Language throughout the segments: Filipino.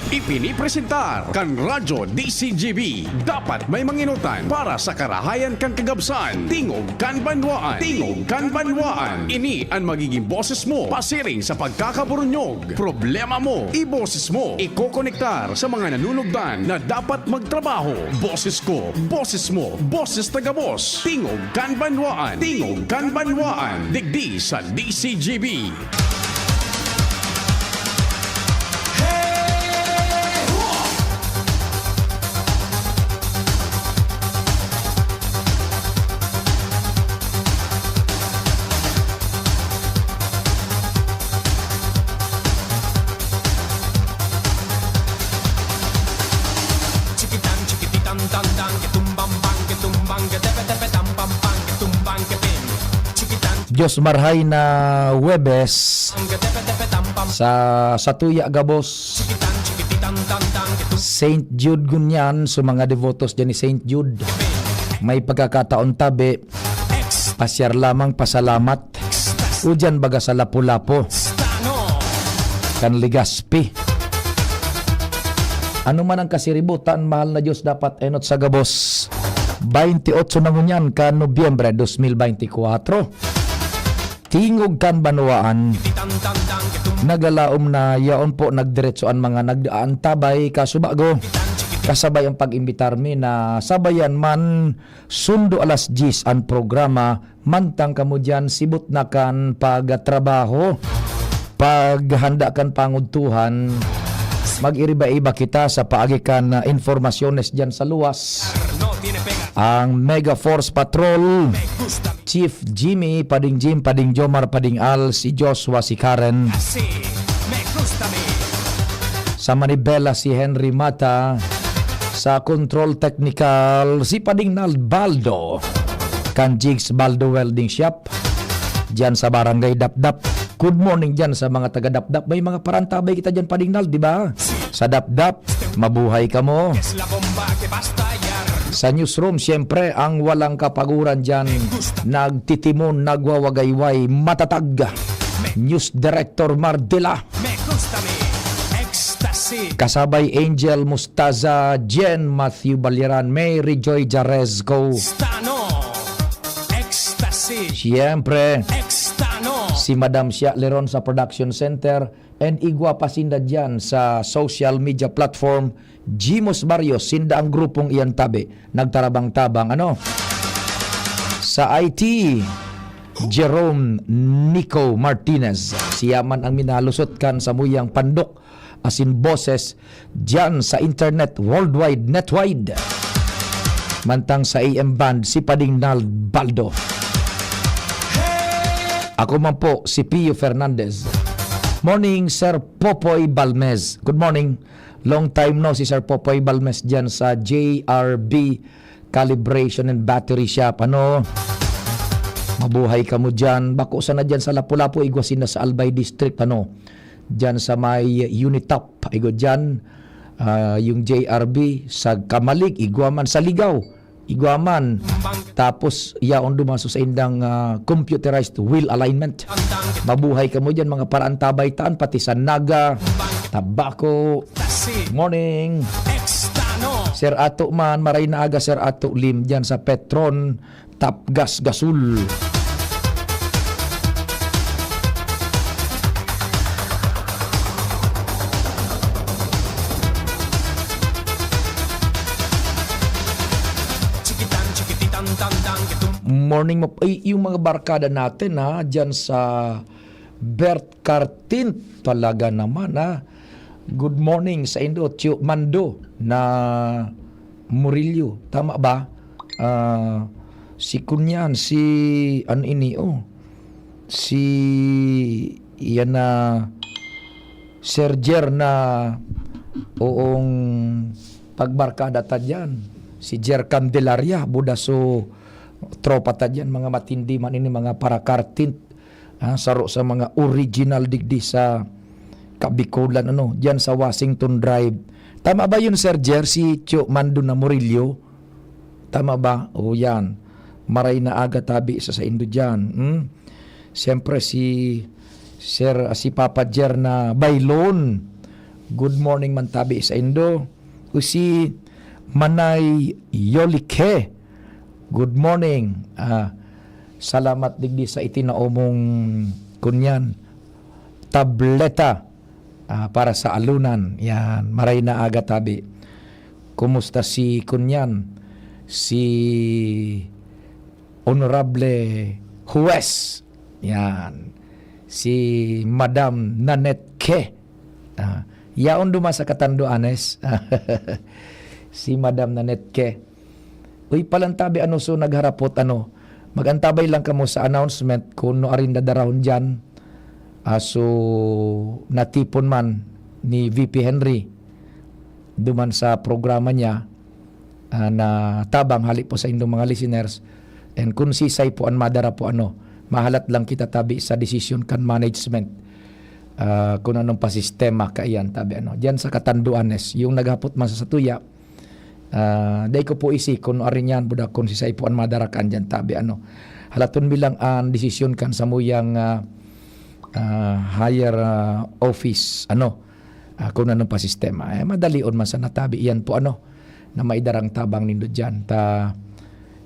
Ipinipresentar kan Radyo DCGB. Dapat may manginutan para sa karahayan kang kagabsan. Tingog kan banwaan. Tingog kan banwaan. Ini ang magiging boses mo pasiring sa pagkakaburunyog. Problema mo, iboses mo. Ikokonektar sa mga nanunugdan na dapat magtrabaho. Boses ko, boses mo, boses taga-boss. Tingog kan banwaan. Tingog kan banwaan. Digdi sa DCGB. Diyos marhay na Webes sa Tuya Gabos Saint Jude Gunyan, sa mga devotos dyan ni Saint Jude, may pagkakataon tabi pasyar lamang pasalamat o dyan baga sa Lapu-Lapu kan Ligaspi. Ano man ang kasiributan, mahal na Diyos dapat enot sa Gabos. 28 na ngunyan ka Nobyembre 2024. Tingog kan banwaan, nagalaom na yaon po nagdiretsoan mga nagdaan tabay kasubago. Kasabay ang pag-imbitar mi na sabayan man sundo alas 10 ang programa, mantang kamo dyan sibot na kan pagtrabaho, paghanda kan panguntuhan, mag-iriba-iba kita sa paagikan na informasyones dyan sa luwas. Ang Mega Force Patrol, Chief Jimmy, Pading Jim, Pading Jomar, Pading Al, si Joshua, si Karen, sa Manibela si Henry Mata, sa Control Technical si Pading Nalbaldo, kan Jigs Baldo Welding Shop dyan sa Barangay Dapdap. Good morning dyan sa mga taga Dapdap. May mga parantabay kita dyan, Pading Nal, di ba? Sa Dapdap, mabuhay ka mo. Sa newsroom, siyempre, ang walang kapaguran dyan, nagtitimon, nagwawagayway, matatag, News Director Mardila, kasabay Angel Mustaza, Jen Matthew Baliran, Mary Joy Jarezco, siyempre, si Madam Sia Leron sa Production Center, and igwa pasinda dyan sa social media platform, Jimos Barrios, sinda ang grupong iyan tabi, nagtarabang-tabang sa IT, Jerome Nico Martinez, siya man ang minalusot kan sa muyang pandok, asin boses dyan sa internet, worldwide, netwide, mantang sa AM band, si Pading Nalbaldo. Ako man po, si Pio Fernandez. Morning, Sir Popoy Balmez. Good morning. Long time no si Sir Popoy Balmez dyan sa JRB Calibration and Battery Shop. Mabuhay ka mo dyan. Bako sana dyan sa Lapu-Lapu, igwasin na sa Albay District. Dyan sa may Unitop. Igo dyan, yung JRB sa Kamalig, igwaman sa Ligaw, igwaman. Tapos yaon dumaso sa indang computerized wheel alignment. Mabuhay ka mo dyan, mga paraan tabay-taan, pati sa Naga, Tabako. Morning, Sir Ato man, maray na aga Sir Ato Lim dyan sa Petron, Tapgas Gasul. Morning mo, yung mga barkada natin dyan sa Bert Cartin, talaga naman good morning sa Indo, Tio Mando na Murillo, tama ba? Si Kunyan, si si yan na Serger na oong pagbarkada ta dyan, si Jer Candelaria, Budaso tropa ta dyan, mga matindi man ini, mga parakartint, saro sa mga original digdi sa Kabikolan, dyan sa Washington Drive. Tama ba yun, Sir Jer, si Tio Mando na Murillo? Tama ba? O yan, maray na aga tabi sa Indo dyan. Siyempre si Papa Jer na Baylon, Good morning man tabi sa Indo. Usi Manay Yolike. Good morning. Salamat digdi sa itinaomong kunyan. Tableta para sa alunan. Yan, maray na aga tabi. Kumusta si kunyan? Si Honorable Huwes. Yan. Si Madam Nanette Ke. Yaon duma sa Katanduanes. Si Madam Nanette Ke. Uy, palantabi ano so nagharapot ano. Magantabay lang kamo sa announcement kung no arin dadarahon dyan. So, natipon man ni VP Henry duman sa programa niya na tabang hali po sa indong mga listeners. And kung sisay po ang madara po ano, mahalat lang kita tabi sa decision kan management. Kung anong pasistema kaiyan tabi ano. Diyan sa Katanduanes, yung naghapot man sa Satuya, day ko po isi kung arin yan, budak kung sisay po ang madara kan dyan tabi ano. Halaton bilang ang decision kan sa muyang higher office ano, kung anong pasistema. Madalion man sa natabi iyan po ano, na maidarang tabang nindo dyan.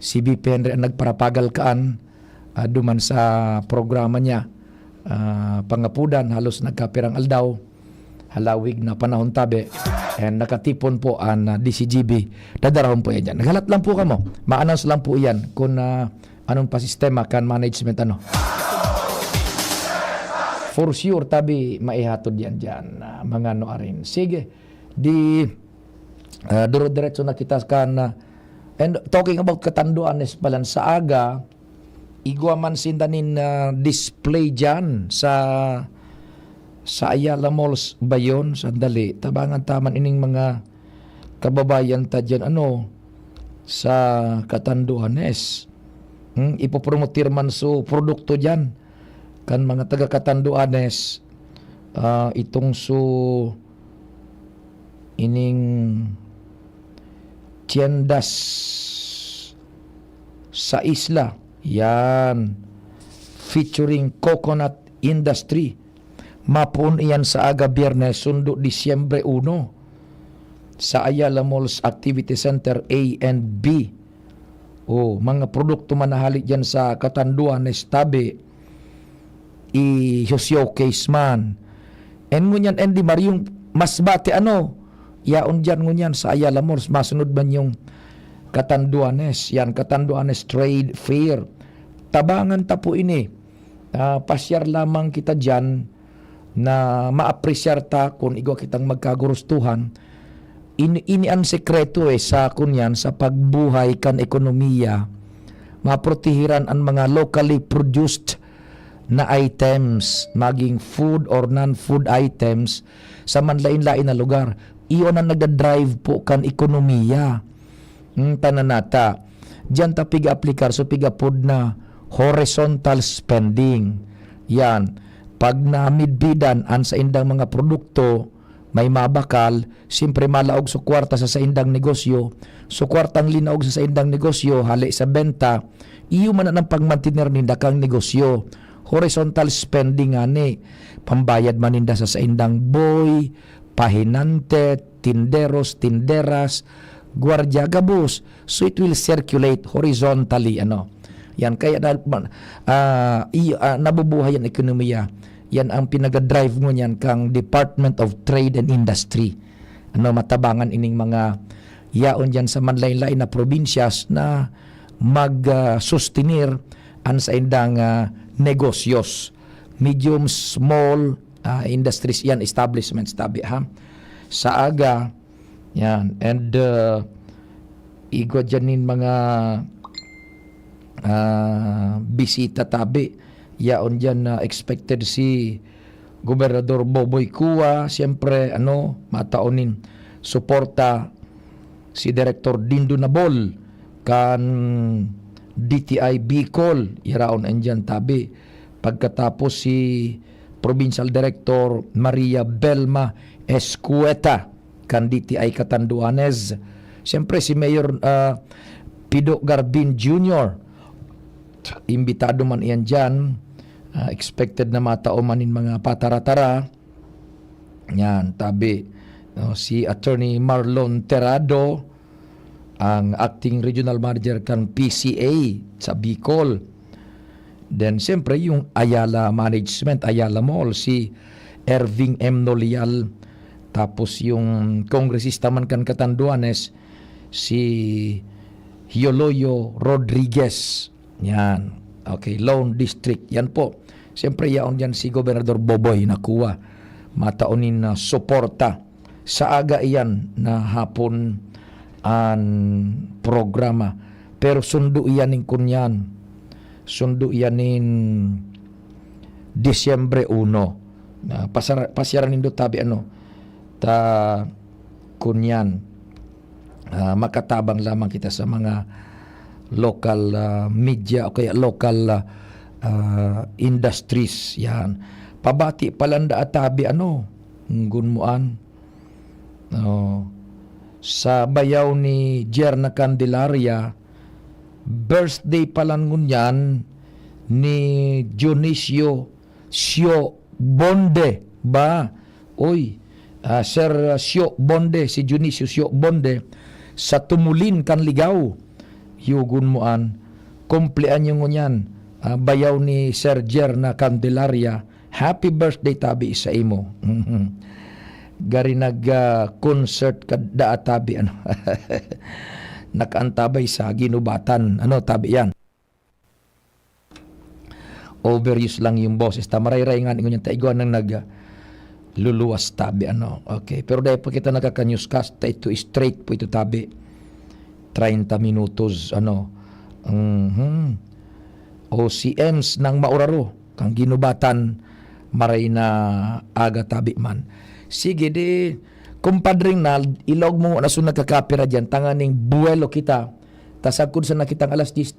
Si VP Henry ang nagparapagal kaan duman sa programa niya. Pangapudan, halos nagkapirang aldaw, halawig na panahon tabi, and nakatipon po ang DCGB. Dadarahon po yan dyan. Naghalat lang po kamo. Ma-announce lang po yan kung anong pasistema kan management ano. For sure, tabi maihatod yan dyan, mga noarin. Sige, duro-diretso na kita kan. And talking about Katanduanes palan sa aga, igwa man sindanin display dyan sa Ayala Malls ba yun? Sandali, tabangan taman ining mga kababayan ta dyan, ano, sa Katanduanes. Ipopromotir man so produkto dyan kan mga taga Katanduanes, itong so ining tiendas sa isla, yan, featuring coconut industry. Mapun iyan sa aga Biyernes, sundo Disyembre 1 sa Ayala Malls Activity Center A and B. Mga produkto manahali dyan sa Katanduanes tabi i-showcase man. And ngunyan, Andy Mar, yung masbate ano, yaon dyan ngunyan sa Ayala Malls, masunod man yung Katanduanes, yan, Katanduanes Trade Fair. Tabangan ta po ini, pasyar lamang kita dyan na maapresyar ta kung igwa kitang magkagurustuhan. Ini ang sekreto sa kunyan sa pagbuhay kan ekonomiya, maprotehiran ang mga locally produced na items, maging food or non-food items sa manlain-lain na lugar. Iyon ang nagda-drive po kan ekonomiya. Tananata. Diyan ta piga-aplikar so piga-pod na horizontal spending. Yan. Pag namidbidan an sa indang mga produkto, may mabakal, siyempre malaog sa kwarta sa indang negosyo. So kwartang linaog sa indang negosyo, hali sa benta, iyo man ang pagmantiner ninda kang negosyo. Horizontal spending ani, pambayad maninda sa indang boy, pahinante, tinderos, tinderas, gwardiya, gabos. So it will circulate horizontally ano. Yan kaya nabubuhay ang ekonomiya. Yan ang pinag-drive mo niyan kang Department of Trade and Industry. Ano, matabangan ining mga yaon diyan sa manlain-lain na probinsyas na mag-sustenir an sa indang negosyos, medium, small industries yan, establishments tabi ha. Sa aga, yan, and igwa dyanin mga bisita tabi, yaon dyan expected si Gobernador Boboy Kua, siyempre ano, mataonin suporta si Director Dindo Nabol kan DTI Bicol, iraon andyan tabi. Pagkatapos si Provincial Director Maria Belma Escueta kan DTI Catanduanes. Siyempre si Mayor Pido Garbin Jr. Imbitado man iyan dyan. Expected na matao manin mga pataratara. Yan, tabi. No, si Attorney Marlon Terrado, ang acting regional manager kan PCA sa Bicol. Then, siyempre, yung Ayala Management, Ayala Mall, si Erving M. Nolial. Tapos, yung kongresista man kan Catanduanes, si Hioloyo Rodriguez. Yan. Okay, Lone District. Yan po. Siyempre, yaon yan si Gobernador Boboy nakuha. Mataunin na suporta. Sa aga iyan na hapon ang programa. Pero sundo iyanin kunyan. Sundo iyanin Disyembre 1. Pasyaran nindo tabi ta kunyan. Makatabang lamang kita sa mga local media o kaya local industries. Yan. Pabati palanda atabi gunmuan. Sa bayaw ni Jerna Candelaria, birthday palang ngunyan ni Dionisio Sio Bonde ba? Sir Sio Bonde, si Dionisio Sio Bonde sa Tumulin kan Ligaw. Yugun mo an kumpleanyo ngunyan bayaw ni Sir Jerna Candelaria. Happy birthday tabi sa imo. Gari nag-concert kada tabi nakaantabay sa ginubatan tabi yan. Overuse lang yung boses tamaray-ray nga ninyo taiguan ng luluwas tabi okay, pero dahil po kita nagka-newscast ito straight po ito tabi 30 minutos OCMs ng Mauraro kang ginubatan maray na aga tabi man. Sige di, kumpadring na, ilog mo na so nagkakapira dyan, tanganing buwelo kita, tasagkod sa nakitang alas 10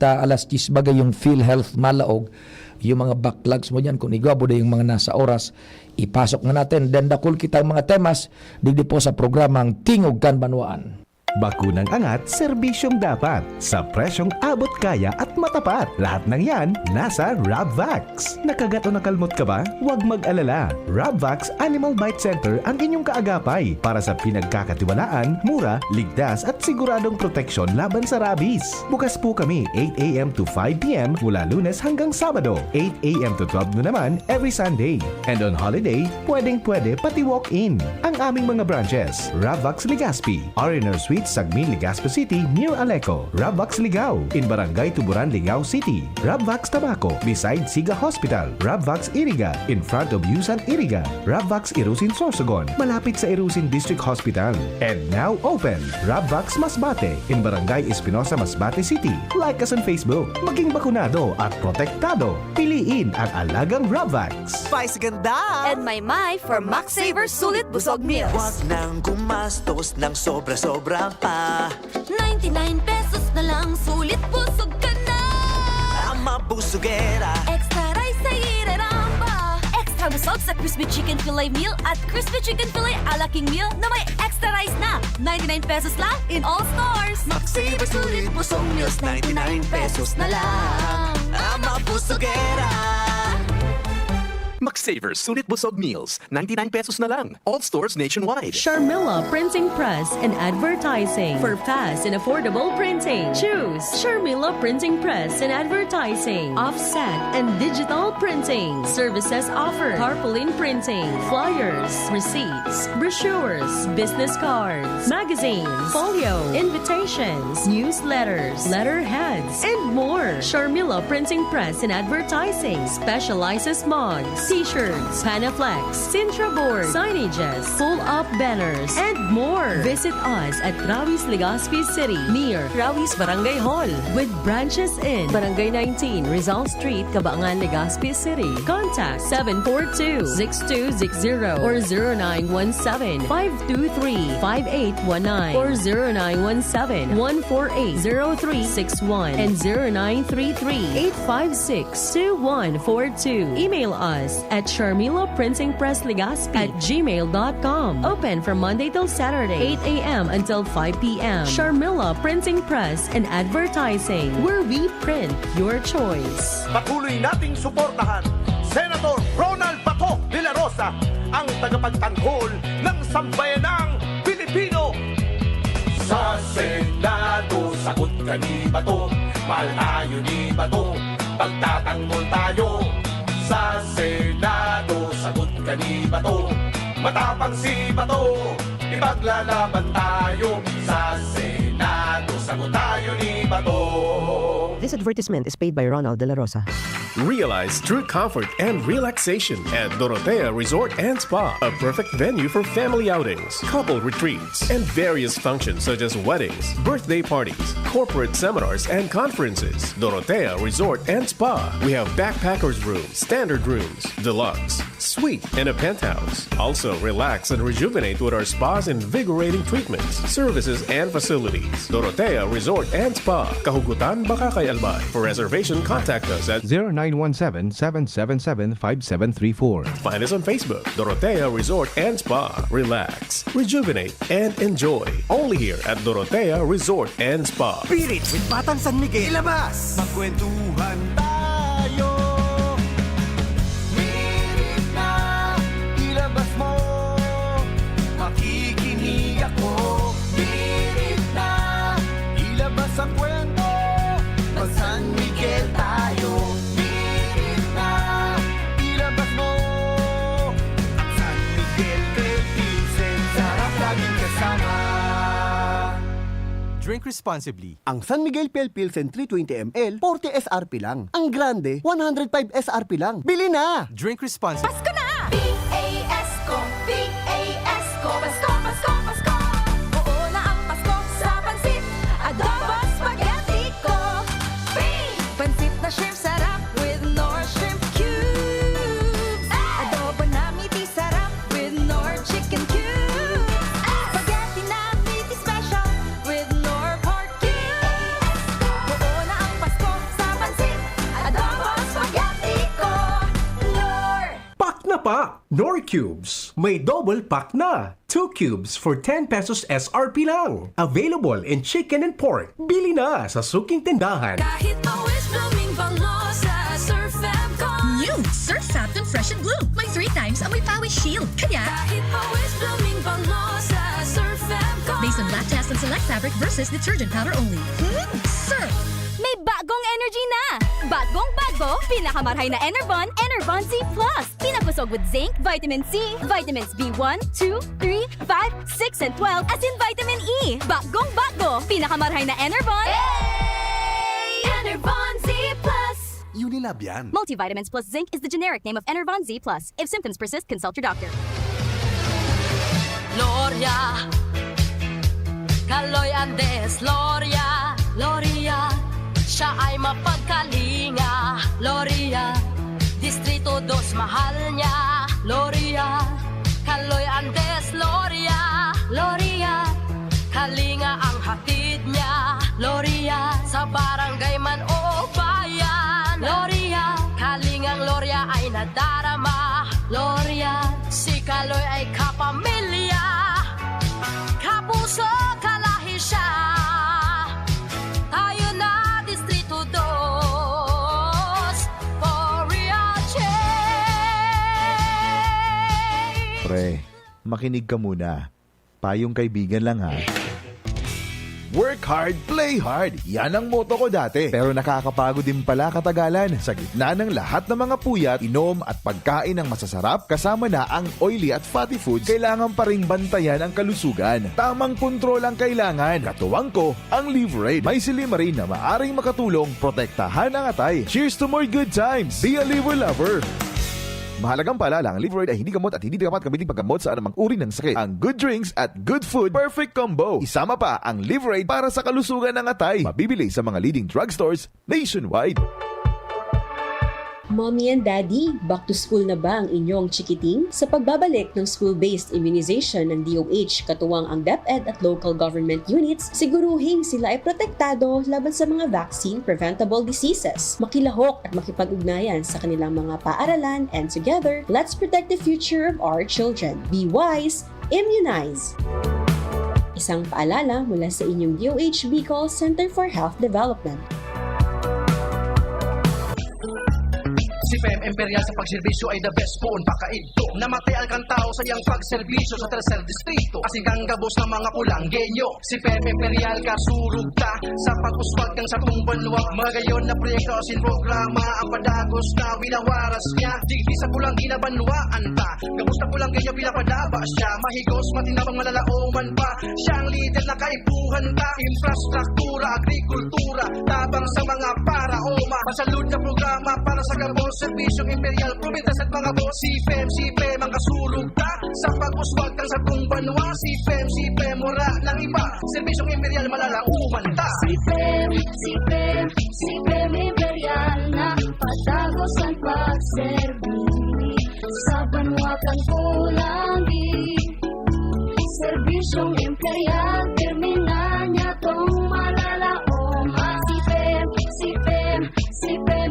bagay yung PhilHealth malaog, yung mga backlogs mo dyan, kung igwabo na yung mga nasa oras, ipasok na natin, then dakul kita ang mga temas, digdi po sa programang Tingog Kanbanwaan. Bakunang angat, serbisyong dapat. Sa presyong abot kaya at matapat. Lahat ng yan, nasa Rabvax. Nakagat o nakalmot ka ba? Huwag mag-alala. Rabvax Animal Bite Center ang inyong kaagapay para sa pinagkakatiwalaan, mura, ligtas at siguradong proteksyon laban sa rabies. Bukas po kami 8 a.m. to 5 p.m. mula Lunes hanggang Sabado. 8 a.m. to 12 na naman every Sunday. And on holiday, pwedeng-pwede pati walk-in. Ang aming mga branches, Rabvax Legazpi, R&R Suite, Sagmin, Legazpi City, near Aleco. Rabvax Ligao, in Barangay Tuburan, Ligao City. Rabvax Tabaco, beside Siga Hospital. Rabvax Iriga, in front of Yusan Iriga. Rabvax Irusin Sorsogon, malapit sa Irusin District Hospital. And now open, Rabvax Masbate, in Barangay Espinosa, Masbate City. Like us on Facebook. Maging bakunado at protektado. Piliin ang alagang Rabvax. Spice ganda! And my for Max Saver Sulit Busog Meals. Huwag nang gumastos ng sobra-sobra pa. 99 pesos na lang, sulit busog ka na. Ang mabusugera. Extra rice sa ireramba. Extra busog sa Crispy Chicken Filet Meal at Crispy Chicken Filet Ala King Meal na may extra rice na. 99 pesos lang in all stores. Max Saver Sulit Busog Meals, 99 pesos na lang. Ang mabusugera. Max Savers Sulit Busog Meals, 99 pesos na lang. All stores nationwide. Sharmila Printing Press and Advertising. For fast and affordable printing, choose Sharmila Printing Press and Advertising. Offset and digital printing. Services offered: tarpaulin printing, flyers, receipts, brochures, business cards, magazines, folio, invitations, newsletters, letterheads, and more. Sharmila Printing Press and Advertising specializes mugs, t-shirts, Panaflex, Sintra board, signages, pull-up banners, and more. Visit us at Rawis Legazpi City, near Rawis Barangay Hall, with branches in Barangay 19, Rizal Street, Cabangan, Legazpi City. Contact 742-6260 or 0917-523-5819 or 0917-148-0361 and 0933-856-2142. Email us at Sharmila Printing Press Legazpi at gmail.com. Open from Monday till Saturday, 8 a.m. until 5 p.m. Sharmila Printing Press and Advertising, where we print your choice. Patuloy nating suportahan Senator Ronald Bato de la Rosa ang tagapagtanggol ng sambayanang Pilipino. Sa Senado, sagot ka ni Bato, mahal tayo ni Bato, pagtatanggol tayo. Sa Senado, sagot ka ni Bato, matapang si Bato, ipaglalaban tayo. Sa Senado, sagot tayo ni Bato. This advertisement is paid by Ronald De La Rosa. Realize true comfort and relaxation at Dorotea Resort and Spa, a perfect venue for family outings, couple retreats, and various functions such as weddings, birthday parties, corporate seminars, and conferences. Dorotea Resort and Spa. We have backpackers rooms, standard rooms, deluxe, suite, and a penthouse. Also, relax and rejuvenate with our spa's invigorating treatments, services, and facilities. Dorotea Resort and Spa, Kahugutan, Bakakay, Albay. For reservation, contact us at 0917-777-5734. Find us on Facebook, Dorotea Resort and Spa. Relax, rejuvenate, and enjoy. Only here at Dorotea Resort and Spa. Spirit with Batang San Miguel. Ilabas! Magkwentuhan tayo. Spirit na ilabas mo. Makikinig ako. Spirit na ilabas ang kwento. Mag San Miguel tayo. Spirit na ilabas mo. San Miguel kay Vincent, sarap laging kasama. Drink responsibly. Ang San Miguel Pale Pilsen 320 ml, 40 SRP lang. Ang Grande, 105 SRP lang. Bili na! Drink responsibly. Pasko na! P-A-S-Co, P-A-S-Co, Pasko, Pasko, Pasko. Oo na ang Pasko sa pansit, adobo, spaghetti ko. Pansit na shrimp sarap with Nor shrimp cubes. Adobo na meaty sarap with Nor chicken cubes. Spaghetti na meaty special with Nor pork cubes. Oo na ang Pasko sa pansit, adobo, spaghetti ko. Nor! Pack na pa! Nor Cubes. May double pack na. 2 cubes for 10 pesos SRP lang. Available in chicken and pork. Bili na sa suking tindahan. Kahit always blooming bango sa Surf Fabcon. New Surf Fabcon Fresh and Blue. May 3 times amoy pawis shield. Kaya, Kahit always blooming bango sa Surf Fabcon. based on lab test and select fabric versus detergent powder only. Surf! May bagong energy na! Bagong bago, pinakamarhay na Enervon, Enervon Z+. Pinapusog with zinc, vitamin C, vitamins B1, 2, 3, 5, 6, and 12, as in vitamin E. Bagong bago, pinakamarhay na Enervon. Enervon Z+. Unilab yan. Multivitamins plus zinc is the generic name of Enervon Z+. If symptoms persist, consult your doctor. Gloria, Kaloy Andes, Gloria, Gloria, siya ay mapagkalinga, Gloria, Distrito 2 mahal niya, Gloria, Kaloy Andes, Gloria, Gloria, kalinga ang hatid niya, Gloria, sa barangay man o bayan, Gloria, kalingang Gloria ay nadarama, Gloria, si Kaloy ay kapamilya, kapuso kalahi siya, tayo na Distrito 2, for real change. Pre, makinig ka muna. Payong kaibigan lang ha. Work hard, play hard. Yan ang motto ko dati. Pero nakakapagod din pala katagalan. Sa gitna ng lahat ng mga puyat, inom at pagkain ng masasarap, kasama na ang oily at fatty foods, kailangan pa ring bantayan ang kalusugan. Tamang kontrol ang kailangan. Katuwang ko, ang Liverade. May Silimarin na maaring makatulong, protektahan ang atay. Cheers to more good times. Be a liver lover. Mahalagang paalala, ang Liverade ay hindi gamot at hindi dapat gamitin paggamot sa anumang uri ng sakit. Ang good drinks at good food, perfect combo. Isama pa ang Liverade para sa kalusugan ng atay. Mabibili sa mga leading drugstores nationwide. Mommy and Daddy, back to school na ba ang inyong chikiting? Sa pagbabalik ng school-based immunization ng DOH katuwang ang DepEd at local government units, siguruhin sila ay protektado laban sa mga vaccine-preventable diseases. Makilahok at makipag-ugnayan sa kanilang mga paaralan, and together, let's protect the future of our children. Be wise, immunize! Isang paalala mula sa inyong DOH Bicol Center for Health Development. Si Fem Imperial sa pagserbisyo ay the best po pakaidto. Namatay al kantao sa iyang pagserbisyo sa tercer distrito. Asing kang gabos ng mga kulanggenyo. Si Fem Imperial kasurug ta sa pag-uswag kang sa tumbanwa. Magayon na proyekto asin programa ang padagos na winawaras niya. Digdi sa pulang ginabanwaan ta. Gabos na pulang genyo pinapadaba siya. Mahigos matinabang malalaoman pa. Siyang leader na kaipuhan ta. Infrastruktura, agrikultura, tabang sa mga paraoma. Pasalud na programa para sa gabos. Serbisyong imperial, provintas at mga boss. Si Fem ang kasulog ta sa pag-uswag kang sa tumbanwa. Si Fem, mura ng iba. Serbisyong imperial, malalauman ta. Si Fem Imperial na patagos ang pagserbi sa banwa kang kulangi. Serbisyong imperial, termina niya tong malalaoma. Si Fem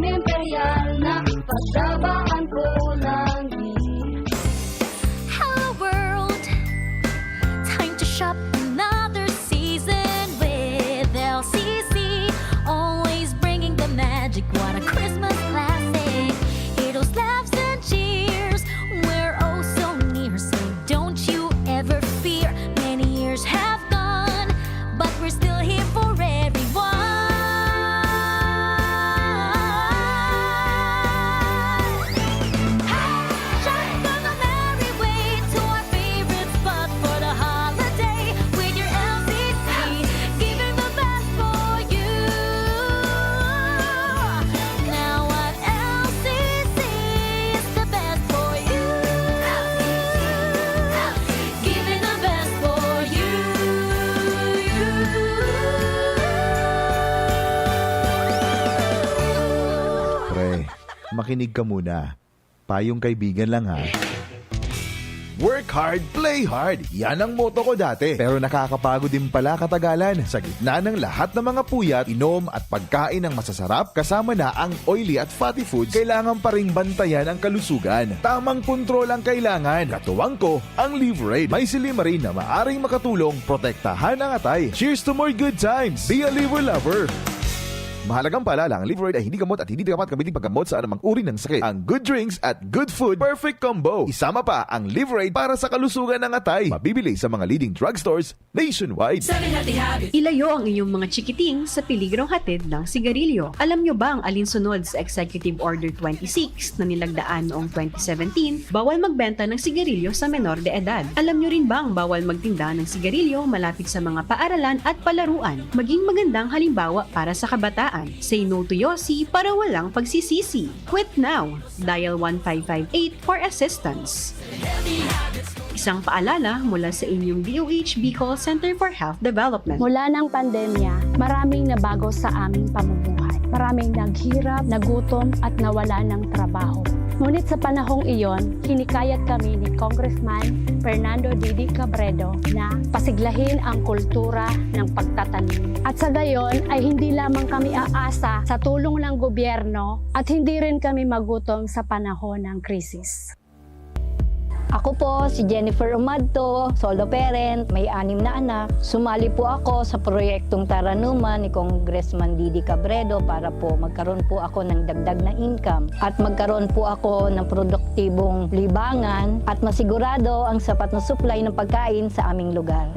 Imperial na pagdabaan kulangi. Hello world, time to shop another season with LCC. Always bringing the magic, what a Christmas classic. Heroes, laughs and cheers, we're oh so near. So don't you ever fear, many years have gone, but we're still here for everyone. Makinig ka muna. Payong kaibigan lang ha. Work hard, play hard. Yan ang motto ko dati. Pero nakakapagod din pala katagalan. Sa gitna ng lahat ng mga puyat, inom at pagkain ng masasarap, kasama na ang oily at fatty foods, kailangan pa ring bantayan ang kalusugan. Tamang kontrol ang kailangan. Katuwang ko, ang Liverade. May Silimarin na maaring makatulong protektahan ang atay. Cheers to more good times. Be a liver lover. Mahalagang paalala, ang Liverade ay hindi gamot at hindi dapat gamitin paggamot sa anumang uri ng sakit. Ang good drinks at good food, perfect combo. Isama pa ang Liverade para sa kalusugan ng atay. Mabibili sa mga leading drugstores nationwide. Ilayo ang inyong mga chikiting sa piligrong hatid ng sigarilyo. Alam nyo ba ang alinsunod sa Executive Order 26 na nilagdaan noong 2017? Bawal magbenta ng sigarilyo sa menor de edad. Alam nyo rin ba ang bawal magtinda ng sigarilyo malapit sa mga paaralan at palaruan? Maging magandang halimbawa para sa kabataan. Say no to Yossi para walang pagsisisi. Quit now. Dial 1558 for assistance. Isang paalala mula sa inyong DOH Bicol Center for Health Development. Mula ng pandemya, maraming nabago sa aming pamumuhay. Maraming naghirap, nagutom at nawala ng trabaho. Ngunit sa panahong iyon, hinikayat kami ni Congressman Fernando Didi Cabredo na pasiglahin ang kultura ng pagtatanim. At sa gayon ay hindi lamang kami aasa sa tulong ng gobyerno at hindi rin kami magutom sa panahon ng krisis. Ako po si Jennifer Umadto, solo parent, may 6 na anak. Sumali po ako sa proyektong Taranuman ni Congressman Didi Cabredo para po magkaroon po ako ng dagdag na income at magkaroon po ako ng produktibong libangan at masigurado ang sapat na supply ng pagkain sa aming lugar.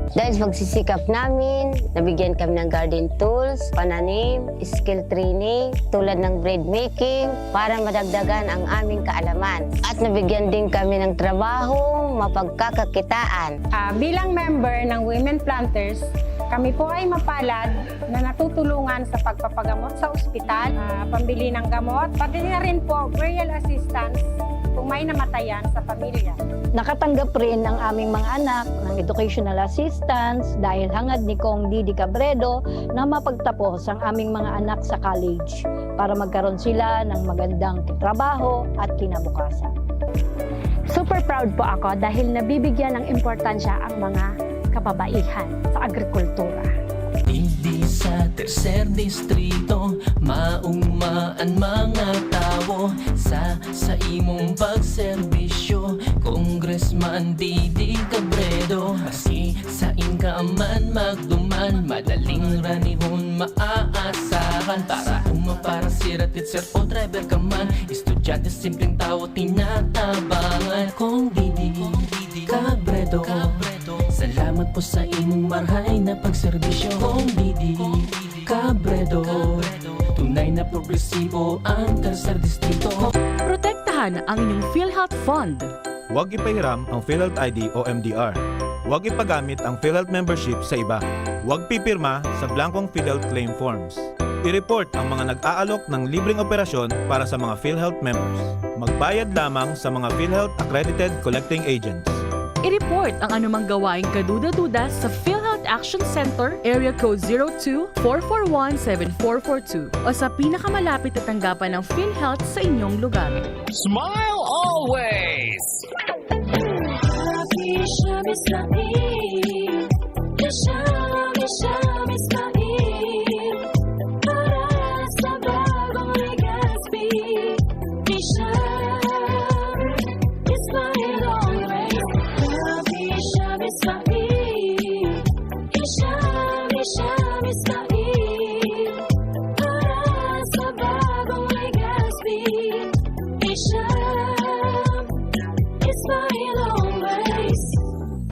Dahil sa pagsisikap namin, nabigyan kami ng garden tools, pananim, skill training, tulad ng bread making, para madagdagan ang aming kaalaman. At nabigyan din kami ng trabaho, mapagkakakitaan. Bilang member ng Women Planters, kami po ay mapalad na natutulungan sa pagpapagamot sa ospital, pambili ng gamot, pati na rin po burial assistance kung may namatayan sa pamilya. Nakatanggap rin ang aming mga anak ng educational assistance dahil hangad ni Kong Didi Cabredo na mapagtapos ang aming mga anak sa college para magkaroon sila ng magandang trabaho at kinabukasan. Super proud po ako dahil nabibigyan ng importansya ang mga kababaihan sa agrikultura. Hindi sa tercer distrito maungmaan mga tao sa imong pagserbisyo kung Congressman Didi Cabredo. Asi sa inka man magduman, madaling ranihon maaasahan. Para para siratit sir o driver ka man, estudyante simpleng tao tinatabangan. Kung Didi Cabredo, salamat po sa imong marhay na pagserbisyo. Kung Didi Cabredo, tunay na progresibo ang tercer distrito. Protektahan ang inyong PhilHealth Fund. Huwag ipahiram ang PhilHealth ID o MDR. Huwag ipagamit ang PhilHealth membership sa iba. Huwag pipirma sa blankong PhilHealth claim forms. I-report ang mga nag-aalok ng libreng operasyon para sa mga PhilHealth members. Magbayad lamang sa mga PhilHealth accredited collecting agents. I-report ang anumang gawaing kaduda-duda sa PhilHealth Action Center, Area Code 02-441-7442 o sa pinakamalapit na tanggapan ng PhilHealth sa inyong lugar. Smile always!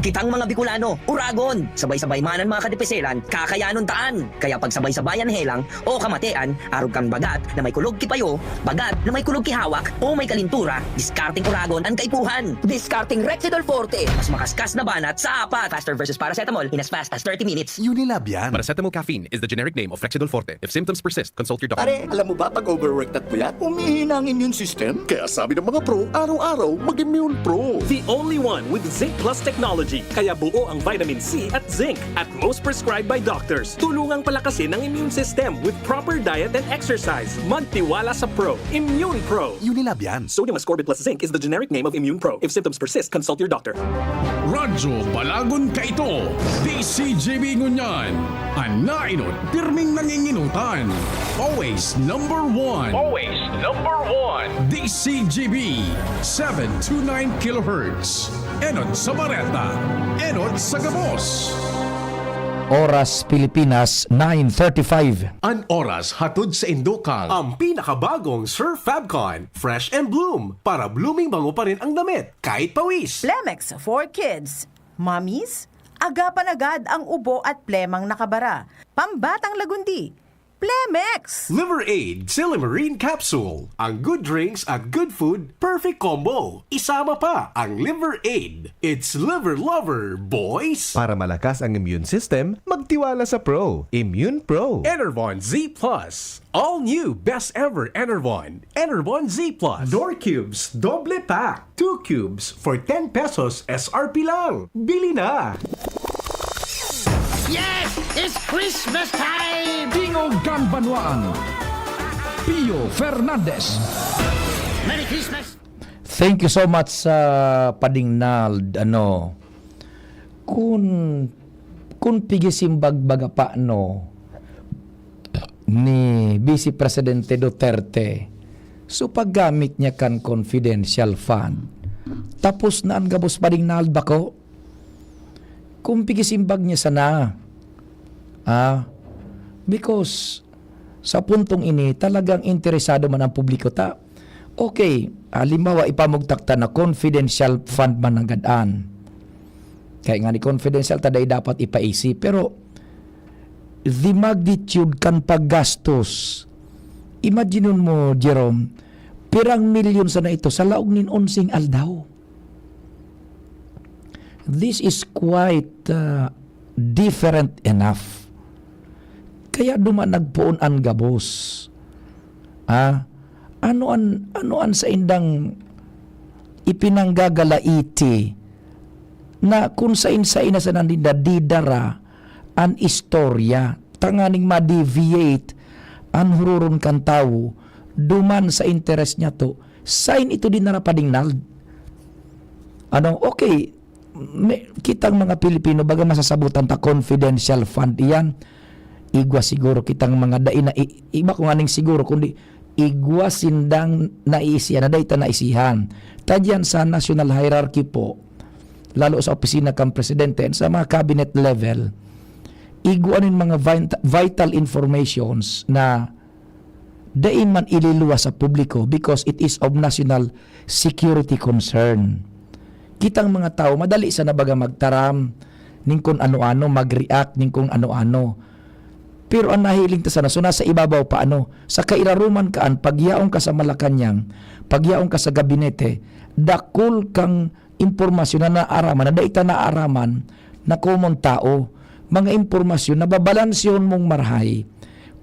Kitang mga Bicolano, Uragon, sabay-sabay manan mga kadipeselan, kakayanon taan. Kaya pag sabay-sabayan helang o kamatean, arog kang bagat na may kulog kipayo, bagat na may kulog kihawak o may kalintura, discarding Uragon ang kaipuhan. Discarding Rexidol Forte, mas makaskas na banat sa apat. Faster versus paracetamol in as fast as 30 minutes. Unilab yan. Paracetamol caffeine is the generic name of Rexidol Forte. If symptoms persist, consult your doctor. Pare, alam mo ba pag overworked at puyat, umihina ang immune system? Kaya sabi ng mga pro, araw-araw mag-Immune Pro. The only one with Zinc Plus technology. Kaya buo ang vitamin C at zinc at most prescribed by doctors. Tulungang palakasin ang immune system with proper diet and exercise. Magtiwala sa Pro. Immune Pro. Unilab yan. Sodium ascorbate plus zinc is the generic name of Immune Pro. If symptoms persist, consult your doctor. Radyo Balagon Kaito, DCGB Ngunyan, Anainot, pirming nanginginutan. Always number one. Always number one. DCGB, 729 kHz. Enod sa Bareta, Enod sa Gabos. Oras Pilipinas, 9:35. An oras hatod sa Indokal. Ang pinakabagong Sir Fabcon, Fresh and Bloom. Para blooming bango pa rin ang damit, kahit pawis. Plemex for kids. Mommies, agapan agad ang ubo at plemang nakabara. Pambatang lagundi. Plemex! Liver Aid Silimarine Capsule. Ang good drinks at good food, perfect combo. Isama pa ang Liver Aid. It's liver lover, boys! Para malakas ang immune system, magtiwala sa Pro. Immune Pro. Enervon Z+. All new, best ever Enervon. Enervon Z+. Door Cubes, doble pack. 2 cubes for 10 pesos SRP lang. Bili na! Yes! It's Christmas time! Tingog kang Banwaan, Pio Fernandez. Merry Christmas! Thank you so much sa Padingnald. Kung pigisimbag baga pa ni Vice Presidente Duterte, so paggamit niya kan confidential fund, tapos na ang Gabos Padingnald bako, kung pigisimbag niya sana. Because sa puntong ini talagang interesado man ang publiko ta. Okay, halimbawa ipamugtakta na confidential fund man ang gadaan. Kaya nga ni confidential taday dapat ipaisip. Pero the magnitude kan paggastos, imagine mo Jerome, pirang milyon sana ito sa laog nin onsing aldaw. This is quite different enough. Kaya dumanagpoon ang Gabos. Ano an sa indang ipinanggagalaiti na kung sa na sa nandida didara an istorya tanganing ma-deviate an hururon kan tao duman sa interest niya to sign ito din na Padingnald. Okay, kitang mga Pilipino baga masasabutan ta confidential fund iyan, igwa siguro kitang mga daina iba ko nganing siguro kundi igwa sindang naisihan, na dayta naisihan. Tadyan sa national hierarchy po, lalo sa opisina kang presidente, sa mga cabinet level, iguanin mga vital informations na dain man ililuwas sa publiko because it is of national security concern. Kitang mga tao, madali sa nabaga magtaram, ning kung ano-ano, mag-react, ning kung ano-ano. Pero ang nahiling ta sana, so nasa ibabaw pa sa kairaruman kaan, pagyaong ka sa Malacanang, pagyaong ka sa gabinete, dakul kang impormasyon na naaraman, na daita naaraman, na common tao, mga impormasyon na babalansyon mong marhay,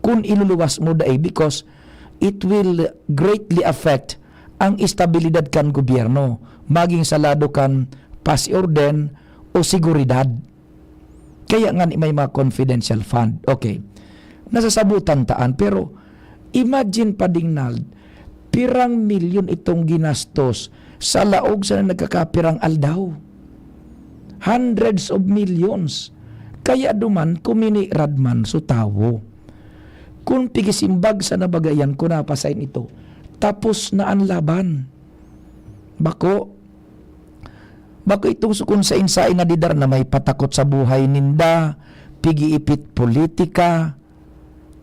kung iluluwas mo daay, because it will greatly affect ang estabilidad kan gobyerno, maging salado kan pasiorden o seguridad. Kaya nga may mga confidential fund. Okay. Nasasabutan taan, pero imagine pa ding pirang milyon itong ginastos sa laog sa nagkakapirang aldaw. Hundreds of millions. Kaya duman kumini radman so tawo. Kung pigisimbag sa nabagayan ko napasain ito, tapos na ang laban. Bako itong sukun sa insay nga didar na may patakot sa buhay ninda, pigiipit politika.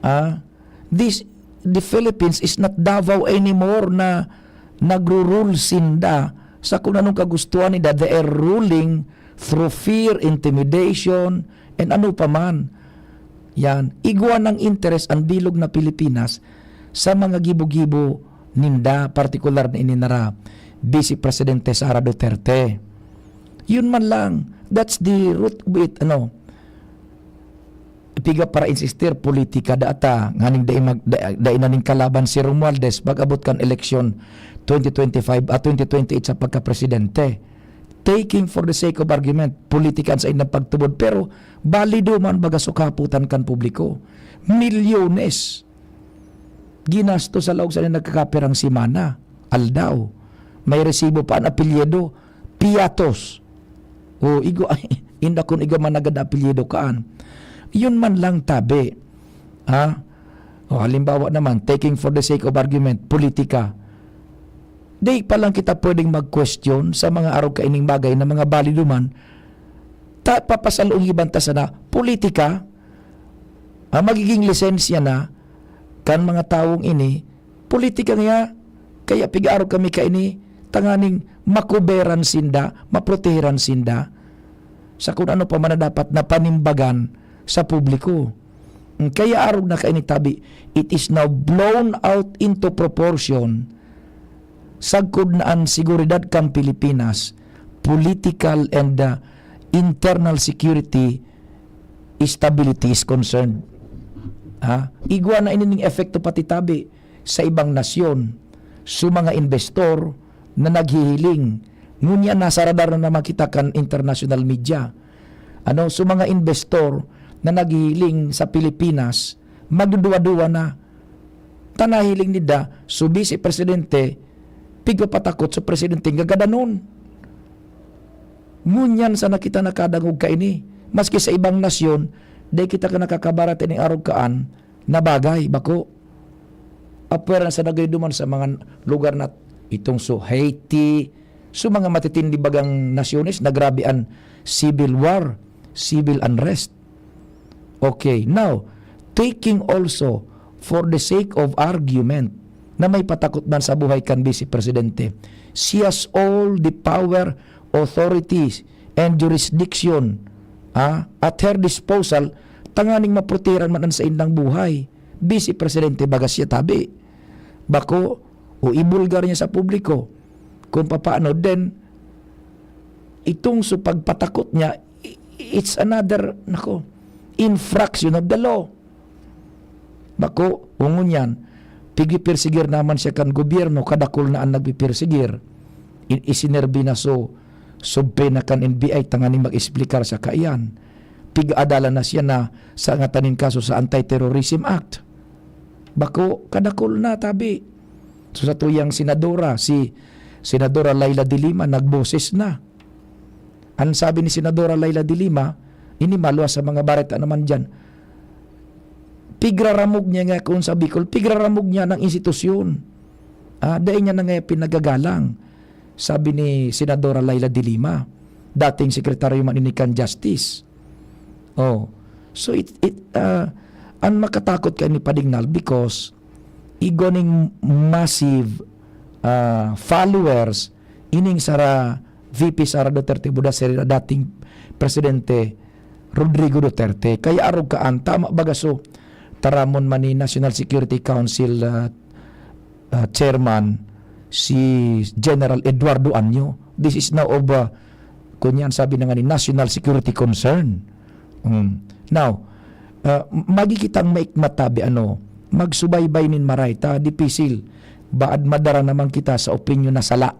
The Philippines is not Davao anymore na nagro-rule sinda sa kung anong kagustuhan nila. They are ruling through fear, intimidation, and ano pa man. Yan, igwa ng interest ang bilog na Pilipinas sa mga gibo-gibo ninda, partikular na ininara Vice Presidente Sara Duterte. Yun man lang, that's the root with piga para insistir politika data nganing dai naning kalaban si Romualdez pag-abot kan eleksyon 2025 at 2028 sa pagka-presidente. Taking for the sake of argument, politikan sa inyong pagtubod, pero balido man baga sukaputan kan publiko. Milyones ginasto sa laog sa nagkakapirang simana, aldaw. May resibo pa ang apelyido, Piatos. O igo inda kun igo man agad apelyido kaan. Yun man lang tabi. Halimbawa naman, taking for the sake of argument, politika. Di pa lang kita pwedeng mag-question sa mga araw kaining bagay na mga balido man, papasalong ibanta sa na, politika, magiging lisensya na, kan mga taong ini, politika nga, kaya pig-araw kami kaini, tanganing makuberan sinda, maproteheran sinda, sa kung ano pa man na dapat na panimbagan sa publiko. Kaya araw na kaini tabi, it is now blown out into proportion. Sagkod na ang seguridad kang Pilipinas, political and internal security stability is concerned. Igwa na inining efekto pati tabi sa ibang nasyon, sa mga investor na naghihiling. Ngunya nasa radar na makita kan international media. Sa mga investor na naghihiling sa Pilipinas, magduduwa-duwa na. Tanahiling nida, si Presidente, pigpapatakot sa Presidente gagadanon. Ngunyan sa nakita nakadangog ka ini, maski sa ibang nasyon, day kita ka nakakabarat ining araw kaan, na bagay, bako. Apwera sa nagay duman sa mga lugar na itong Haiti, mga matitindi bagang nasyones, nagrabian civil war, civil unrest. Okay, now, taking also for the sake of argument na may patakot man sa buhay kan Vice Presidente, she has all the power, authorities, and jurisdiction at her disposal, tanganing maproteran man sa indang buhay. Vice Presidente bagas siya tabi. Bako, o ibulgar niya sa publiko kung papaano din itong pagpatakot niya, it's another infraction of the law. Bako, ungon yan, pigipirsigir naman siya kan gobyerno, kadakol na ang nagpipirsigir, isinerbi na pena kan NBI, tanganing mag-explikar sa kaiyan. Pig-adala na siya na sa ngatanin kaso sa Anti-Terrorism Act. Bako, kadakol na tabi. So sa tuyang senadora, si Senadora Laila de Lima, nagboses na. Ang sabi ni Senadora Laila de Lima, ini malwa sa mga bareta naman dyan, pigraramog niya nga kung sa Bicol, pigraramog niya ng institusyon. Dahil niya na nga pinagagalang. Sabi ni Senadora Laila de Lima, dating Sekretaryo Maninikan Justice. So ang makatakot kay ni Padignal because igoning massive followers ining Sara VP Sara Duterte Budaseri dating Presidente Rodrigo Duterte. Kaya arog kaan, tama bagaso taramon man ni National Security Council Chairman si General Eduardo Anyo. This is now of kunyan sabi na nga ni National Security Concern. Now, magi kitang maikmatabi magsubaybay nin maray ta dipisil baad madara naman kita sa opinyon na sala.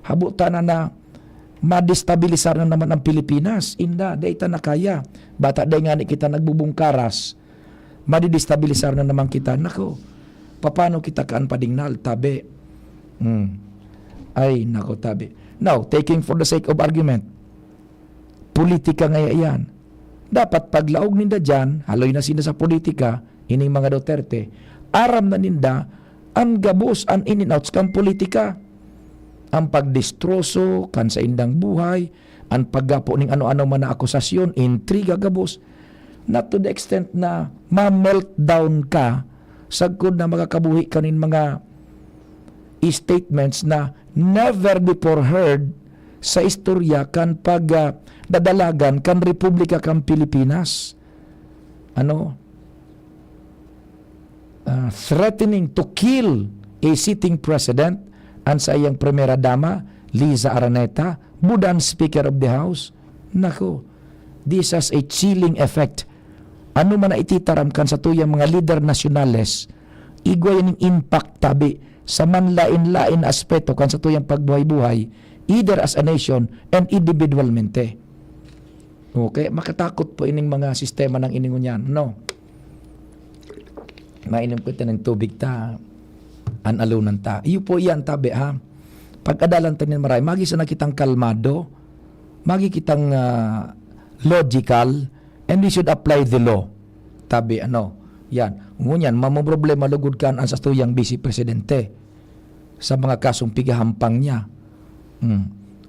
Habutan na madestabilisar na naman ang Pilipinas. Inda, dayta na kaya. Bata day nga ni kita nagbubungkaras, madidestabilisar na naman kita. Nako, paano kita kaan Padignal? Tabi. Ay, nako, tabi. Now, taking for the sake of argument, politika ngaya yan. Dapat paglaog ninda dyan, haloy na sila sa politika, ining mga Duterte, aram na ninda, ang gabos, ang in and outs kang politika. Ang pagdestroso, kan sa indang buhay, ang paggapo ning ano-ano man na akusasyon, intriga gabos, not to the extent na ma-meltdown ka, sagkod na makakabuhi kanin mga statements na never before heard sa istorya kan dadalagan kan Republika kan Pilipinas. Threatening to kill a sitting president ang sa iyang primera dama Liza Araneta, budan Speaker of the House. Nako, this has a chilling effect. Ano man na ititaramkan sa tuyang mga leader nasyonales, igway ning impact tabi sa manlain-lain aspeto kan sa tuyang pagbuhay-buhay, either as a nation and individualmente. Okay, makatakot po ining mga sistema ng iningon yan. Mainom ko ito ng tubig ta, analunan ta. Iyo po yan tabi ha. Pag-adalan tanin maray, magi sa nakitang kalmado, magi kitang logical, and we should apply the law. Tabi yan. Ngunyan, mamoproblema lugod kan ang sa tuyang Vice Presidente sa mga kasong pigahampang niya.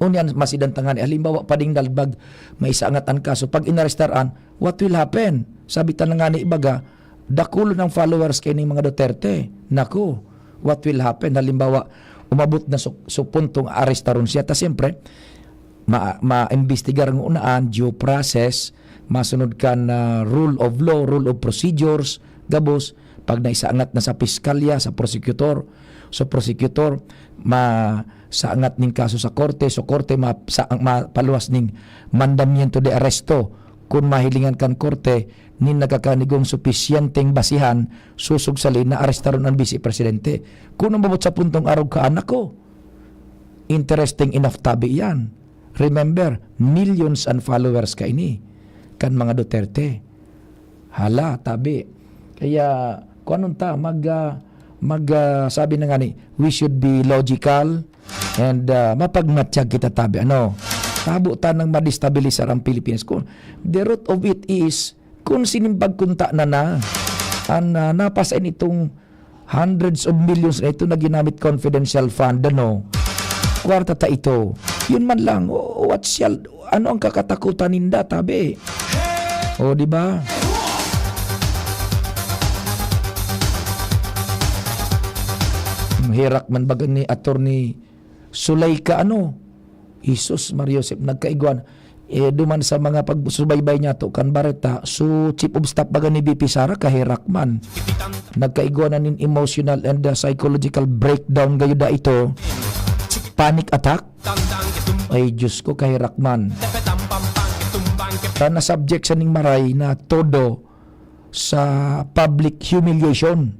Unyan masidantangan, halimbawa Padignal bag may isangat ang kaso, pag inarestaran, what will happen? Sabi tanang ni ibaga, dakulo ng followers kay mga Duterte. Naku, what will happen? Halimbawa, umabot na so puntong arestaron siya. Ta siyempre, ma-investigar ng unaan, due process, masunod ka na rule of law, rule of procedures, gabos, pag naisaangat na sa piskalya, sa prosecutor, so prosecutor, saangat ning kaso sa korte, so korte mapaluwas ning mandamiento de arresto. Kung mahilingan kan korte, nin nagakanigong supisyenteng basihan, susugsalin na arestaron ang Vice Presidente. Kung nababot sa puntong araw ka, anak ko, interesting enough tabi yan. Remember, millions and followers ka ini, kan mga Duterte. Hala, tabi. Kaya, kung anong ta, sabi na nga ni, we should be logical and mapagmatsyag kita tabi. Tabutan ng madestabilisar ang Pilipinas. The root of it is, kung sinimbag kunta na napasain itong hundreds of millions na ito na ginamit confidential fund, kwarta ta ito. Yun man lang, ano ang kakatakutan ninda, tabi? Di ba? Hirak man baga ni Attorney Sulayka Isus Mariosep nagkaiguan duman sa mga pagsubaybay niya to kan Bareta so chief of staff baga ni BP Sara kahirak man nagkaiguan na nin emotional and psychological breakdown gayo da ito, panic attack. Ay Diyos ko, kahirak man na subject sa ning maray na todo sa public humiliation,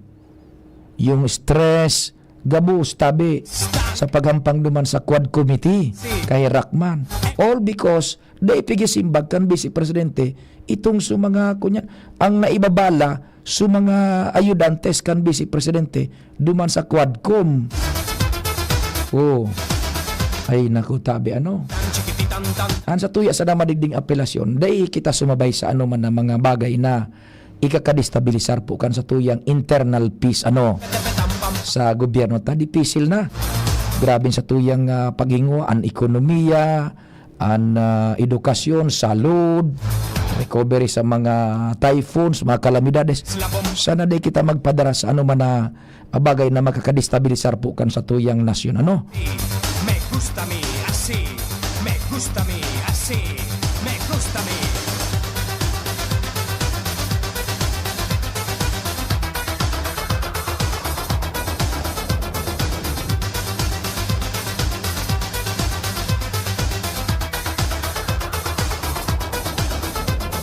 yung stress gabos tabi sa paghampang duman sa Quad Committee kay Rakman, all because daipigisimbag kan Vice Presidente itong mga kunyan ang naibabala mga ayudantes kan Vice Presidente duman sa Quadcom. Ay naku tabi an sa tuya sa namadigding apelasyon day kita sumabay sa man na mga bagay na ikakadestabilisar po kan sa tuyang internal peace sa gobyerno ta dipisil na. Grabe sa tuyang paghingo an ekonomiya, an edukasyon, salud, recovery sa mga typhoons, mga kalamidades. Sana day kita magpadara sa man na bagay na makakadestabilisar po kan sa tuyang nasyon. Me gusta mi así, me gusta mi así, me gusta mi.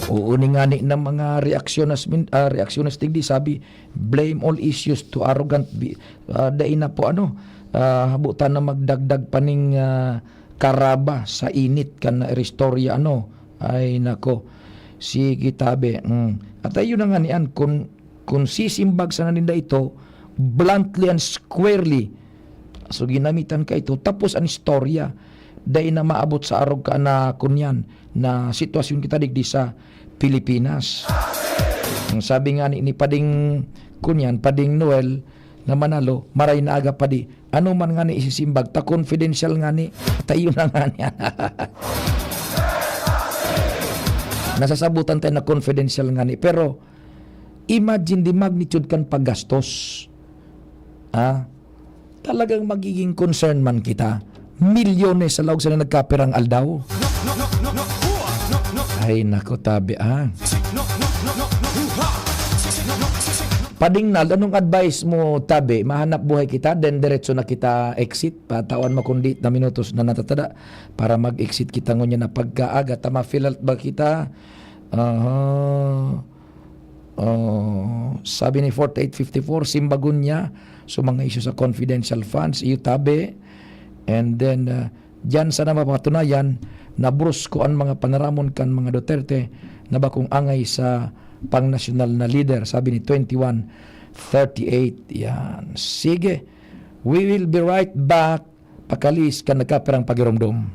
Uuni nga ni ng mga reaksyonas tigdi sabi blame all issues to arrogant dai na po habutan na magdagdag paning karaba sa init kan na istorya ay nako sige tabi at ayun na nga niyan kung sisimbag sa naninda ito bluntly and squarely so ginamitan ka ito tapos ang istorya dahil na maabot sa arog ka na kunyan na sitwasyon kita digdi sa Pilipinas. Ang sabi nga ni Pading kunyan, Pading Noel na Manalo, maray na aga padi. Ano man nga ni isisimbag, ta confidential nga ni, tayo na nga niya. Nasasabutan tayo na confidential nga ni. Pero, imagine the magnitude kan paggastos. Talagang magiging concern man kita. Milyones sa lawag sa nagkapirang aldaw. Ay nako tabi Pading nal, anong advice mo tabi? Mahanap buhay kita, then diretso na kita exit. Patawan mo kundi na minutos na natatada para mag-exit kita ngunya na pagkaaga. Tama feel out ba kita? Sabi ni 4854, simbagun niya. So mga issue sa confidential funds, iyo tabi. And then, dyan sana mapatunayan na brusko ang mga panaramon kan mga Duterte na bakong angay sa pang-national na leader. Sabi ni 2138. Yan. Sige. We will be right back. Pakalis ka nagkapirang pagiromdom.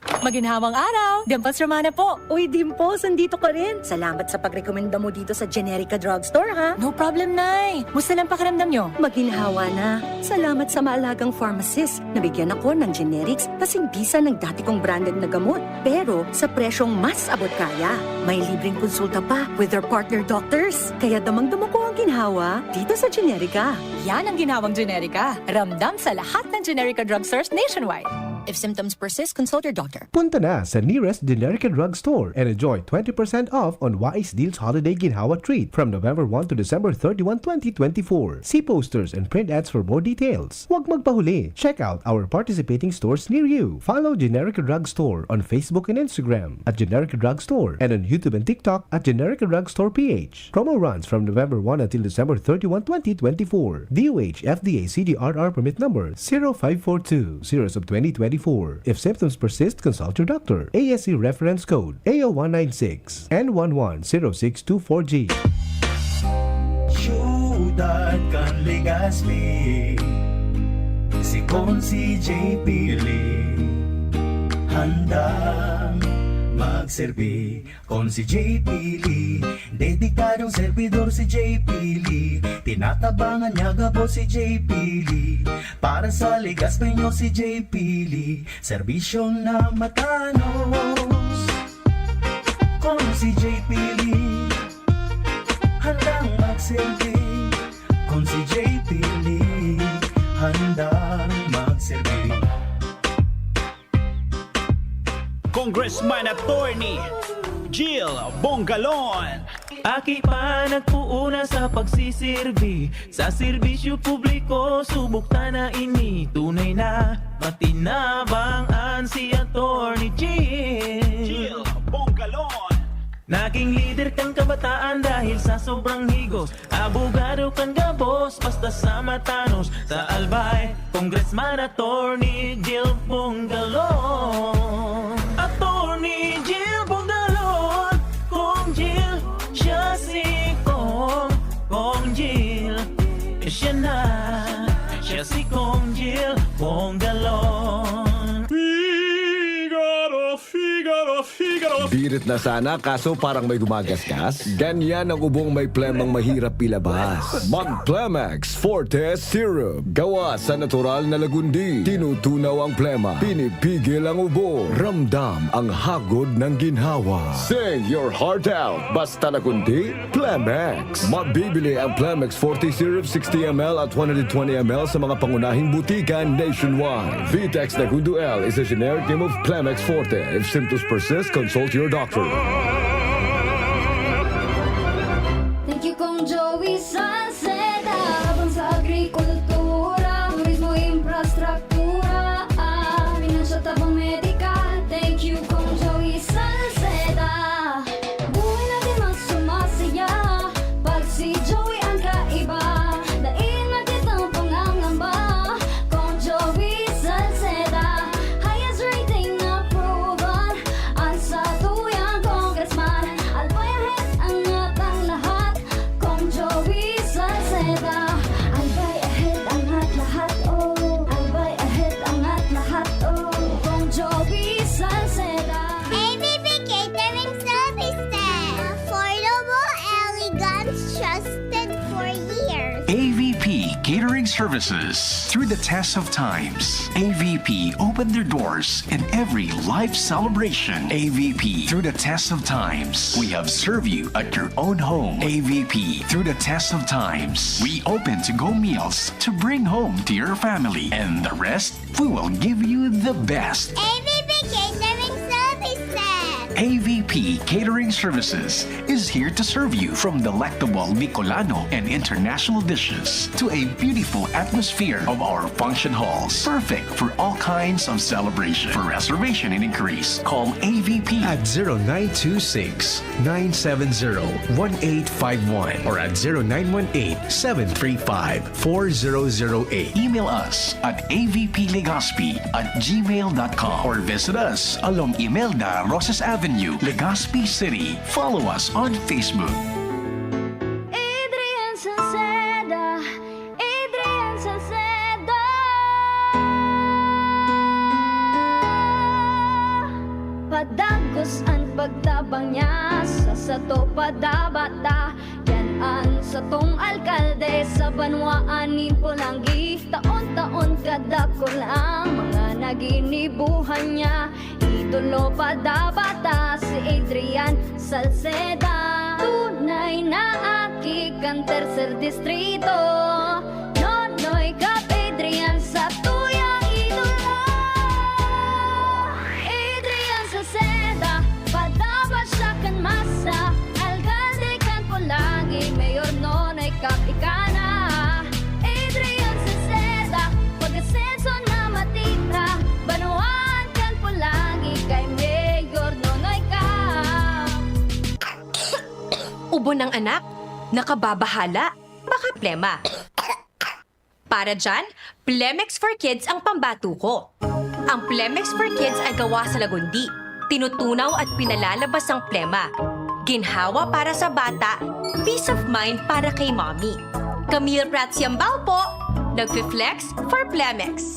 Maginhawang araw! Dimples Romana po! Uy, Dimples, andito ka rin. Salamat sa pagrekomenda mo dito sa Generica Drugstore, ha? No problem, Nay! Musta lang pakiramdam nyo? Maginhawa na. Salamat sa maalagang pharmacist. Nabigyan ako ng generics kasing bisa ng dati kong branded na gamot. Pero sa presyong mas abot kaya. May libreng konsulta pa with their partner doctors. Kaya damang-dama ko ang ginhawa dito sa Generica. Yan ang ginhawang Generica. Ramdam sa lahat ng Generica Drugstores nationwide. If symptoms persist, consult your doctor. Punta na sa nearest Generica Drugstore and enjoy 20% off on Wise Deals Holiday Ginhawa Treat from November 1 to December 31, 2024. See posters and print ads for more details. Huwag magpahuli. Check out our participating stores near you. Follow Generica Drugstore on Facebook and Instagram at Generica Drugstore and on YouTube and TikTok at Generica Drugstore PH. Promo runs from November 1 until December 31, 2024. DOH FDA CDRR permit number 0542 series of 2024. If symptoms persist, consult your doctor. ASC reference code AO196 N110624G. Syudad kan Legazpi, si Consi JP Lee, handang magserbi. Con si JP Lee, dedikadong servidor si JP Lee, tinatabangan niya gabo si JP Lee. Para sa Legazpi nyo si JP Lee, serbisyong na matanos. Con si JP Lee, handang magserbi. Con si JP Lee, handang magserbi. Congressman Attorney Jill Bongalon. Aki pa nagpuuna sa pagsisirbi sa serbisyo publiko, subok ta na ini. Tunay na matinabangan si Attorney Jill Bongalon. Naging leader kang kabataan dahil sa sobrang higos. Abogado kang gabos basta sa matanos. Sa albay, Congressman Attorney Jill Bongalon. Attorney Jill Bongalon. Kong Jill, siya si Kong Jill. Siya na, siya si Kong Jill Bongalon. Figaro, Figaro, Figaro. Birit na sana kaso parang may gumagasgas. Ganyan ang ubong may plemang mahirap ilabas. Mag-Plemex Forte Syrup. Gawa sa natural na lagundi. Tinutunaw ang plema. Pinipigil ang ubo. Ramdam ang hagod ng ginhawa. Sing your heart out. Basta lagundi, Plemex. Mabibili ang Plemex Forte Syrup 60ml at 120ml sa mga pangunahing butika nationwide. Vitex Nagundo L is a generic name of Plemex Forte. If symptoms persist, consult your doctor. Thank you kong Joey Salceda. Habang sa agrikultura, turismo, infrastruktura, financial tabang medikal. Thank you kong Joey Salceda. Buhay natin mas sumasaya pag si Joey ang kaiba. Daig natin ang pangangamba kong Joey Salceda. Highest rating na proven ang sa tuyang congressman. Albayahit angat ang lahat kong Joey Salceda. Albayahit angat lahat oh. Albayahit angat lahat oh. Kong Joey Salceda. ABP Catering Services. Affordable, elegant, trusted for years. AVP Catering Services. Through the test of times, AVP opened their doors in every life celebration. AVP through the test of times. We have served you at your own home. AVP through the test of times. We open to-go meals to bring home to your family. And the rest, we will give you the best. ABP Catering Services. AVP Catering Services is here to serve you from delectable Bicolano and international dishes to a beautiful atmosphere of our function halls. Perfect for all kinds of celebration. For reservation and inquiries, call AVP at 0926-970-1851 or at 0918-735-4008. Email us at avplegazpi@gmail.com or visit us along Imelda Rosas Avenue, Legazpi City. Follow us on Facebook. Adrian Salceda. Adrian Salceda. Padagos ang pagtabang niya sa sato padabata. Yan ang satong alkalde sa banwaan ni Pulangi. Taon-taon kadako lang mga naginibuhan niya. Idolo padabata si Adrian Salceda. Tunay na akik ang tercer distrito. Nonoy kap Adrian sa tuyang idolo. Adrian Salceda, padabat siya kan masa. Alcalde kan Pulangi, mayor nonoy kap ikana. Adrian Salceda, pag-asenso na matitra. Banuan kan Pulangi, kay mayor nonoy kap. Ubo ng anak, nakababahala, baka plema. Para dyan, Plemex for Kids ang pambato ko. Ang Plemex for Kids ay gawa sa lagundi. Tinutunaw at pinalalabas ang plema. Ginhawa para sa bata, peace of mind para kay mommy. Camille Prats Yambao po, nagfi-flex for Plemex.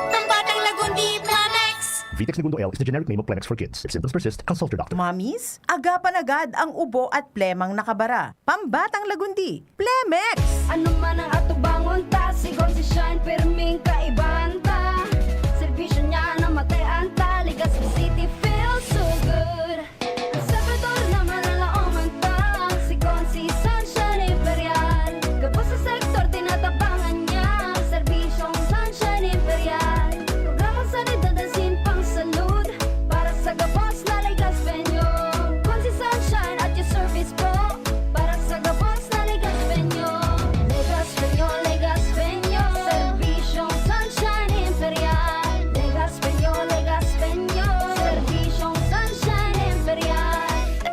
Ang batang lagundi, Plemex. Vitex Nagundo L is the generic name of Plemex for kids. If symptoms persist, consult your doctor. Mommies, agapan agad ang ubo at plemang nakabara. Pambatang lagundi, Plemex! Ano man ang atubangon ta, sigon si Shine, perming kaibahan ta. Servisyo niya na matean ta, Legazpi City feels so good. Ang sabador na malalaoman ta, sigon si Sunshine Imperial. Kapos sa sektor, tinatabangan niya, serbisyong Sunshine Imperial. Programang sanidad at sinpang salud, para sa gabos na Legazpenyo. Kung si Sunshine at your service po, para sa gabos na Legazpenyo. Legazpenyo, Legazpenyo, serbisyong Sunshine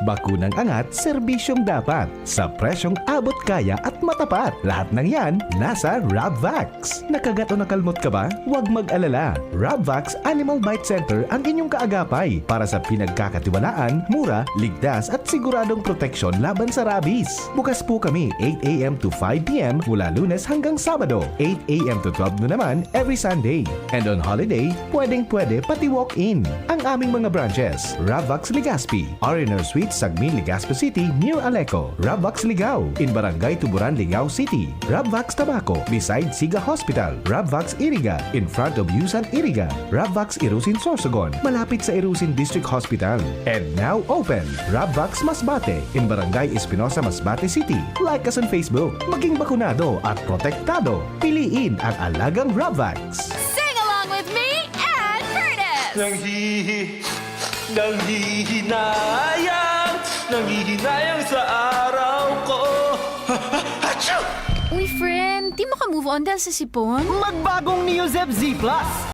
Bakunang angat, serbisyong dapat. Sa presyong abot kaya at matapat. Lahat ng yan, nasa Rabvax. Nakagat o nakalmot ka ba? Huwag mag-alala. Rabvax Animal Bite Center ang inyong kaagapay para sa pinagkakatiwalaan, mura, ligtas at siguradong proteksyon laban sa rabies. Bukas po kami 8 a.m. to 5 p.m. mula Lunes hanggang Sabado, 8 a.m. to 12 noon naman every Sunday. And on holiday, pwedeng-pwede pati walk-in. Ang aming mga branches, Rabvax Legazpi, R&R Suite, Sagmin, Legazpi City, near Aleco. Rabvax Ligao, in Barangay Tuburan, Ligao City. Rabvax Tabaco, beside Siga Hospital. Rabvax Iriga, in front of Yusan Iriga. Rabvax Irusin Sorsogon, malapit sa Irusin District Hospital. And now open, Rabvax Masbate, in Barangay Espinosa, Masbate City. Like us on Facebook. Maging bakunado at protektado. Piliin ang alagang Rabvax. Sing along with me and Curtis! Nanghihinayang sa araw ko. Uy, friend, di mo ka move on dahil sa sipon? Magbagong Neo Zep Z Plus!